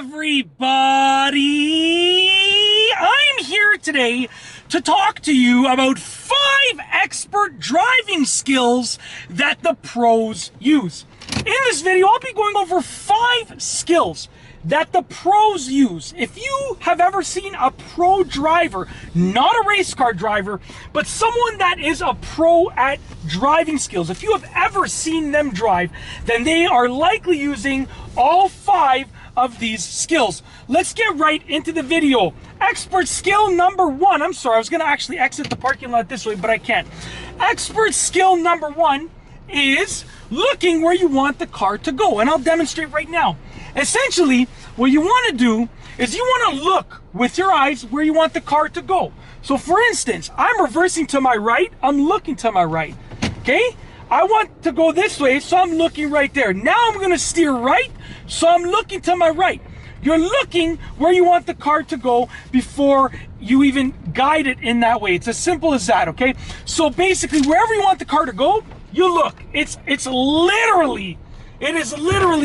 everybody! I'm here today to talk to you about 5 expert driving skills that the pros use. In this video, I'll be going over 5 skills that the pros use. If you have ever seen a pro driver, not a race car driver, but someone that is a pro at driving skills, if you have ever seen them drive, then they are likely using all 5 of these skills. Let's get right into the video. Expert skill number 1. I'm sorry, I was going to actually exit the parking lot this way, but I can't. Expert skill number 1 is looking where you want the car to go, and I'll demonstrate right now. Essentially, what you want to do is you want to look with your eyes where you want the car to go. So for instance, I'm reversing to my right, I'm looking to my right, okay? I want to go this way, so I'm looking right there. Now I'm going to steer right, so I'm looking to my right. You're looking where you want the car to go before you even guide it in that way. It's as simple as that, okay? So basically, wherever you want the car to go, you look. It is literally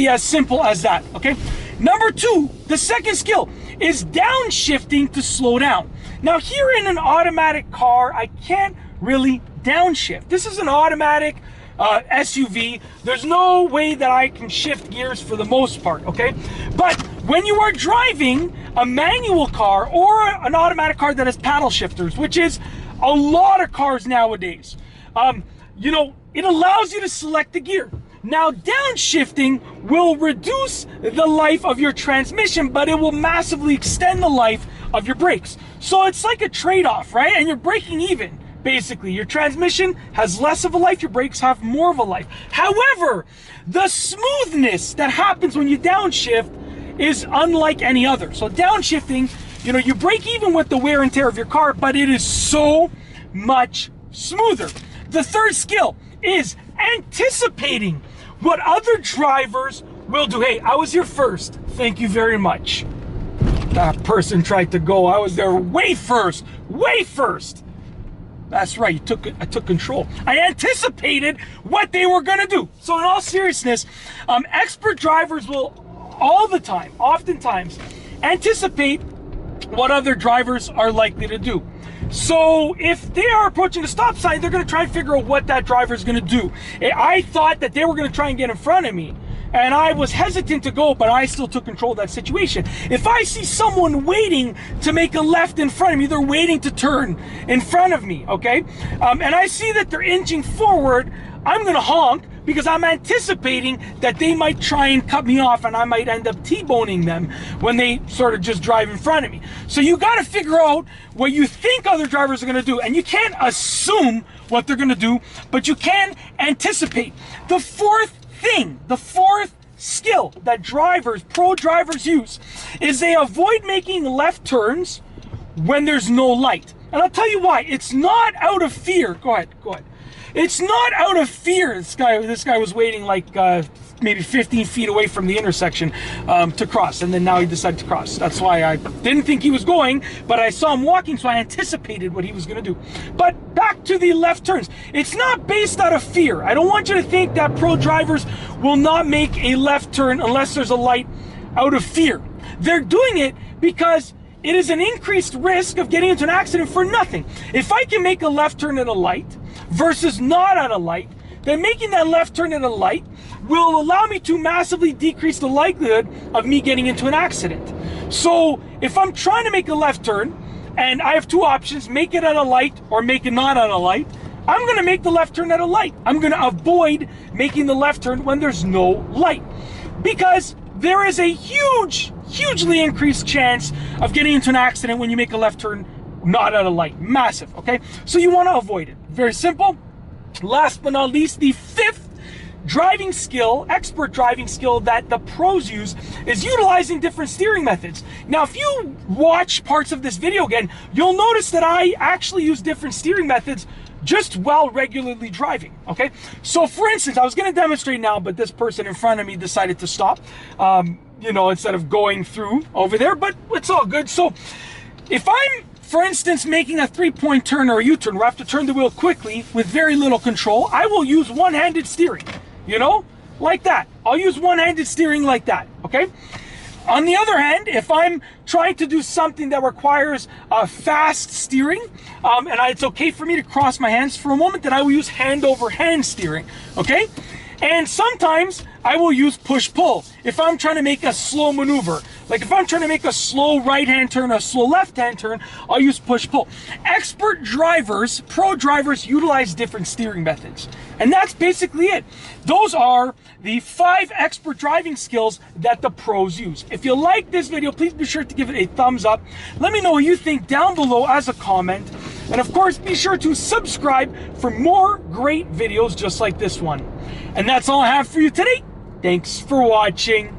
as simple as that, okay? Number 2, the second skill is downshifting to slow down. Now here in an automatic car, I can't really downshift. This is an automatic SUV. There's no way that I can shift gears for the most part, okay? But when you are driving a manual car or an automatic car that has paddle shifters, which is a lot of cars nowadays, you know, it allows you to select the gear. Now, downshifting will reduce the life of your transmission, but it will massively extend the life of your brakes. So it's like a trade-off, right? And you're braking even, basically. Your transmission has less of a life, your brakes have more of a life. However, the smoothness that happens when you downshift is unlike any other. So downshifting, you know, you brake even with the wear and tear of your car, but it is so much smoother. The third skill is anticipating what other drivers will do. Hey, I was here first. Thank you very much. That person tried to go. I was there way first. Way first. That's right. I took control. I anticipated what they were going to do. So in all seriousness, expert drivers will all the time, oftentimes, anticipate what other drivers are likely to do. So if they are approaching a stop sign, they're going to try and figure out what that driver is going to do. I thought that they were going to try and get in front of me, and I was hesitant to go, but I still took control of that situation. If I see someone waiting to make a left in front of me, they're waiting to turn in front of me, okay? And I see that they're inching forward, I'm going to honk because I'm anticipating that they might try and cut me off and I might end up T-boning them when they sort of just drive in front of me. So you got to figure out what you think other drivers are going to do, and you can't assume what they're going to do, but you can anticipate. The fourth skill that pro drivers use is they avoid making left turns when there's no light. And I'll tell you why. It's not out of fear. Go ahead. It's not out of fear. This guy was waiting like maybe 15 feet away from the intersection to cross, and then now he decided to cross. That's why I didn't think he was going, but I saw him walking, so I anticipated what he was going to do. But back to the left turns. It's not based out of fear. I don't want you to think that pro drivers will not make a left turn unless there's a light out of fear. They're doing it because it is an increased risk of getting into an accident for nothing. If I can make a left turn at a light versus not at a light, then making that left turn at a light will allow me to massively decrease the likelihood of me getting into an accident. So if I'm trying to make a left turn and I have 2 options, make it at a light or make it not at a light, I'm going to make the left turn at a light. I'm going to avoid making the left turn when there's no light, because there is a hugely increased chance of getting into an accident when you make a left turn not at a light. Massive, okay? So you want to avoid it. Very simple. Last but not least, the 5th driving skill, expert driving skill that the pros use is utilizing different steering methods. Now, if you watch parts of this video again, you'll notice that I actually use different steering methods just while regularly driving, okay? So for instance, I was going to demonstrate now, but this person in front of me decided to stop, you know, instead of going through over there, but it's all good. So if I'm, for instance, making a 3-point turn or a U-turn where I have to turn the wheel quickly with very little control, I will use one-handed steering, you know, like that. I'll use one-handed steering like that, okay? On the other hand, if I'm trying to do something that requires fast steering, and it's okay for me to cross my hands for a moment, then I will use hand over hand steering, okay? And sometimes I will use push-pull if I'm trying to make a slow maneuver. Like if I'm trying to make a slow right-hand turn, a slow left-hand turn, I'll use push-pull. Expert drivers, pro drivers, utilize different steering methods. And that's basically it. Those are the 5 expert driving skills that the pros use. If you like this video, please be sure to give it a thumbs up. Let me know what you think down below as a comment. And of course, be sure to subscribe for more great videos just like this one. And that's all I have for you today. Thanks for watching.